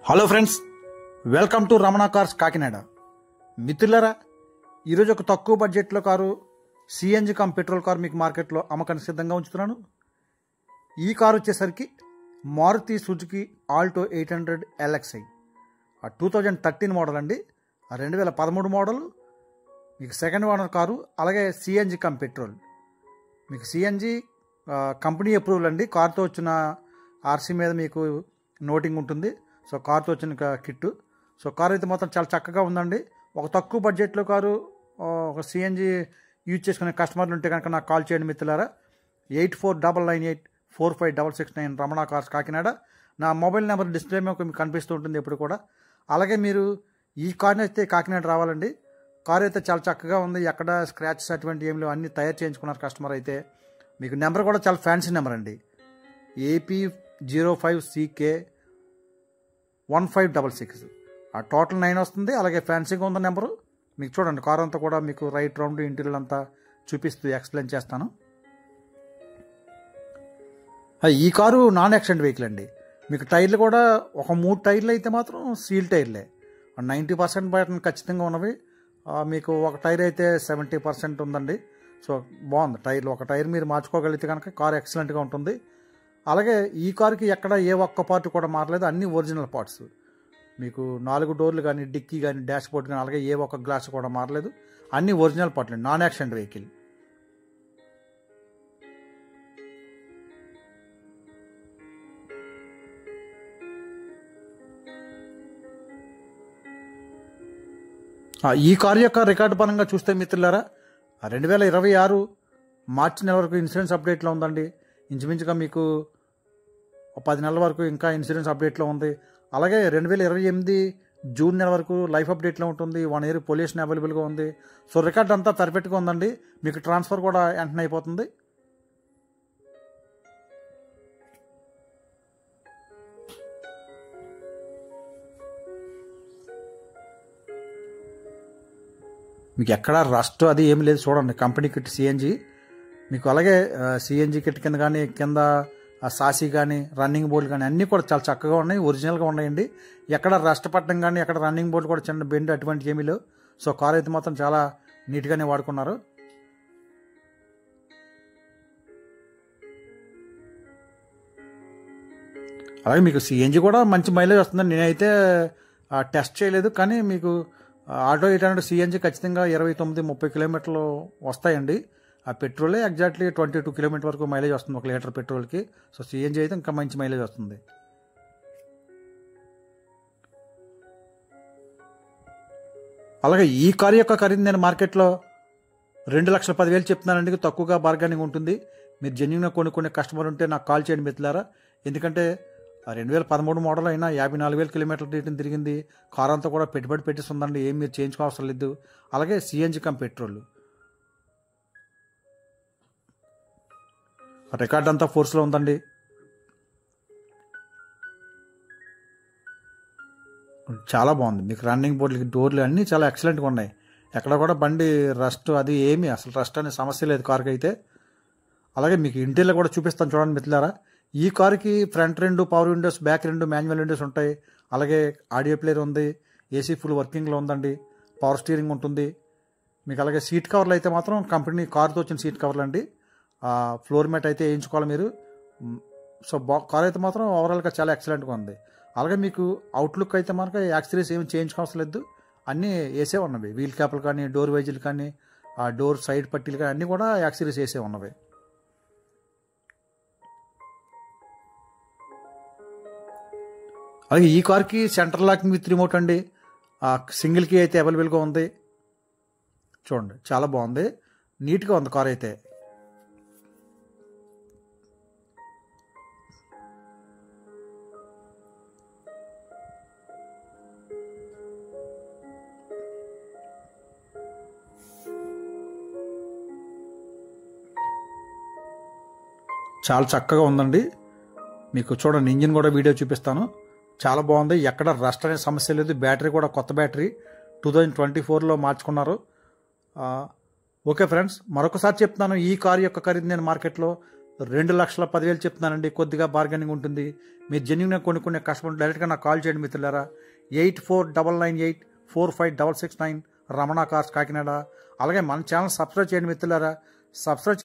Hello friends, welcome to Ramana cars Kakinada. మిత్రులారా, ఈరోజు ఒక తక్కువ బడ్జెట్లో car CNG cum petrol car మీకు మార్కెట్లో అమ్మకానికి సిద్ధంగా ఉంచుతున్నాను. ఈ కారు వచ్చేసరికి Maruti Suzuki Alto 800 LXi 2013 model అండి. 2013 మోడల్, మీకు సెకండ్ ఓనర్ కారు. అలాగే సిఎన్జి కమ్ పెట్రోల్, మీకు సిఎన్జి కంపెనీ అప్రూవల్ అండి. కారుతో వచ్చిన ఆర్సీ మీద మీకు నోటింగ్ ఉంటుంది. సో కారుతో వచ్చిన కిట్టు. సో కారు అయితే మొత్తం చాలా చక్కగా ఉందండి. ఒక తక్కువ బడ్జెట్లో కారు, ఒక సిఎన్జి యూజ్ చేసుకునే కస్టమర్లు ఉంటే కనుక నాకు కాల్ చేయండి మిత్రులారా. 8499845669 రమణ కార్స్ కాకినాడ. నా మొబైల్ నెంబర్ డిస్ప్లే మీద మీకు కనిపిస్తూ ఉంటుంది ఎప్పుడు కూడా. అలాగే మీరు ఈ కార్ని అయితే కాకినాడ రావాలండి. కారు అయితే చాలా చక్కగా ఉంది, ఎక్కడ స్క్రాచెస్ అటువంటి ఏమి లేవు, అన్నీ తయారు చేయించుకున్నారు కస్టమర్ అయితే. మీకు నెంబర్ కూడా చాలా ఫ్యాన్సీ నెంబర్ అండి, AP05CK 1566. టోటల్ 9 వస్తుంది. అలాగే ఫ్యాన్సీగా ఉంది నెంబరు. మీకు చూడండి, కారు అంతా కూడా మీకు రైట్ రౌండ్ ఇంటీరియర్ అంతా చూపిస్తూ ఎక్స్ప్లెయిన్ చేస్తాను. ఈ కారు నాన్ యాక్సిడెంట్ వెహికల్ అండి. మీకు టైర్లు కూడా ఒక 3 టైర్లు అయితే మాత్రం సీల్ టైర్లే, 90% బయట ఖచ్చితంగా ఉన్నవి. మీకు ఒక టైర్ అయితే 70% ఉందండి. సో బాగుంది టైర్లు. ఒక టైర్ మీరు మార్చుకోగలిగితే కనుక కారు ఎక్సలెంట్గా ఉంటుంది. అలాగే ఈ కారుకి ఎక్కడ ఏ ఒక్క పార్ట్ కూడా మారలేదు, అన్ని ఒరిజినల్ పార్ట్స్. మీకు 4 డోర్లు కానీ, డిక్కీ కానీ, డాష్ బోర్డ్ కానీ, అలాగే ఏ ఒక్క గ్లాస్ కూడా మారలేదు, అన్ని ఒరిజినల్ పార్ట్లు, నాన్ యాక్సిడెంట్ వెహికల్. ఈ కారు యొక్క రికార్డు పరంగా చూస్తే మిత్రులారా, 2026 మార్చి నెల వరకు ఇన్సూరెన్స్ అప్డేట్లో ఉందండి. ఇంచుమించుగా మీకు 10 నెలల వరకు ఇంకా ఇన్సూరెన్స్ అప్డేట్లో ఉంది. అలాగే 2028 జూన్ నెల వరకు లైఫ్ అప్డేట్లో ఉంటుంది. 1 ఇయర్ పొల్యూషన్ అవైలబుల్గా ఉంది. సో రికార్డ్ అంతా పర్ఫెక్ట్గా ఉందండి. మీకు ట్రాన్స్ఫర్ కూడా వెంటనే అయిపోతుంది. మీకు ఎక్కడ రస్ట్ అది ఏమి లేదు. చూడండి, కంపెనీ కిట్ సిఎన్జి మీకు. అలాగే సిఎన్జి కిట్ కింద కానీ, కింద సాసి కానీ, రన్నింగ్ బోర్డు కానీ అన్నీ కూడా చాలా చక్కగా ఉన్నాయి, ఒరిజినల్గా ఉన్నాయండి. ఎక్కడ రస్ట్ పట్టడం కానీ, ఎక్కడ రన్నింగ్ బోర్డు కూడా చిన్న బెండ్ అటువంటి ఏమీ లేవు. సో కార్ అయితే మాత్రం చాలా నీట్గానే వాడుకున్నారు. అలాగే మీకు సిఎన్జి కూడా మంచి మైలేజ్ వస్తుందండి. నేనైతే టెస్ట్ చేయలేదు, కానీ మీకు ఆటో 800 సిఎన్జి ఖచ్చితంగా 29-30 కిలోమీటర్లు వస్తాయండి. ఆ పెట్రోలే ఎగ్జాక్ట్లీ 22 కిలోమీటర్ వరకు మైలేజ్ వస్తుంది 1 లీటర్ పెట్రోల్కి. సో సిఎన్జి అయితే ఇంకా మంచి మైలేజ్ వస్తుంది. అలాగే ఈ కారు యొక్క ఖరీదు నేను మార్కెట్లో 2,10,000 చెప్తున్నానండి. తక్కువగా బార్గెనింగ్ ఉంటుంది. మీరు జెన్యున్గా కొనుక్కునే కస్టమర్ ఉంటే నాకు కాల్ చేయండి మిత్రులారా. ఎందుకంటే 2013 మోడల్ అయినా 54,000 కిలోమీటర్ల రీటన్ తిరిగింది. కారు అంతా కూడా పెట్టుబడి పెట్టిస్తుందండి, ఏం మీరు చేయించుకోవసరం లేదు. అలాగే సిఎన్జి కమ్ పెట్రోల్ రికార్డ్ అంతా ఫోర్స్లో ఉందండి. చాలా బాగుంది. మీకు రన్నింగ్ బోర్డులకి డోర్లు అన్నీ చాలా ఎక్సలెంట్గా ఉన్నాయి. ఎక్కడ కూడా బండి రస్ట్ అది ఏమీ, అసలు రస్ట్ అనే సమస్య లేదు కారుకి అయితే. అలాగే మీకు ఇంటీరియర్ కూడా చూపిస్తాను చూడండి మిత్రులారా. ఈ కారుకి front 2 power Windows, back 2 manual Windows ఉంటాయి. అలాగే ఆడియో ప్లేయర్ ఉంది, ఏసీ ఫుల్ వర్కింగ్లో ఉందండి, పవర్ స్టీరింగ్ ఉంటుంది మీకు. అలాగే సీట్ కవర్లు అయితే మాత్రం కంపెనీ కారుతో వచ్చిన సీట్ కవర్లు అండి. ఫ్లోర్ మ్యాట్ అయితే వేయించుకోవాలి మీరు. సో కార్ అయితే మాత్రం ఓవరాల్గా చాలా ఎక్సలెంట్గా ఉంది. అలాగే మీకు అవుట్లుక్ అయితే మనకు యాక్సరీస్ ఏమి చేయించుకోవాల్సిన లేదు, అన్నీ వేసే ఉన్నవి. వీల్ క్యాప్లు కానీ, డోర్ వైజులు కానీ, ఆ డోర్ సైడ్ పట్టీలు కానీ అన్నీ కూడా యాక్సరీస్ వేసే ఉన్నవి. అలాగే ఈ కార్కి సెంటర్ లాకింగ్ విత్ రిమోట్ అండి. సింగిల్ కీ అయితే అవైలబుల్గా ఉంది. చూడండి, చాలా బాగుంది, నీట్గా ఉంది కార్ అయితే. చాలా చక్కగా ఉందండి. మీకు చూడండి, ఇంజిన్ కూడా వీడియో చూపిస్తాను. చాలా బాగుంది, ఎక్కడ రస్ట్ అనే సమస్య లేదు. బ్యాటరీ కూడా కొత్త బ్యాటరీ 2024లో మార్చుకున్నారు. ఓకే ఫ్రెండ్స్, మరొకసారి చెప్తున్నాను, ఈ కారు యొక్క ఖరీదు నేను మార్కెట్లో 2,10,000 చెప్తున్నానండి. కొద్దిగా బార్గెనింగ్ ఉంటుంది. మీరు జెన్యున్గా కొనుక్కునే కస్టమర్ డైరెక్ట్గా నాకు కాల్ చేయండి మిత్రులారా. 8499845669 రమణ కార్స్ కాకినాడ. అలాగే మన ఛానల్ సబ్స్క్రైబ్ చేయండి మిత్రులారా. సబ్స్క్రైబ్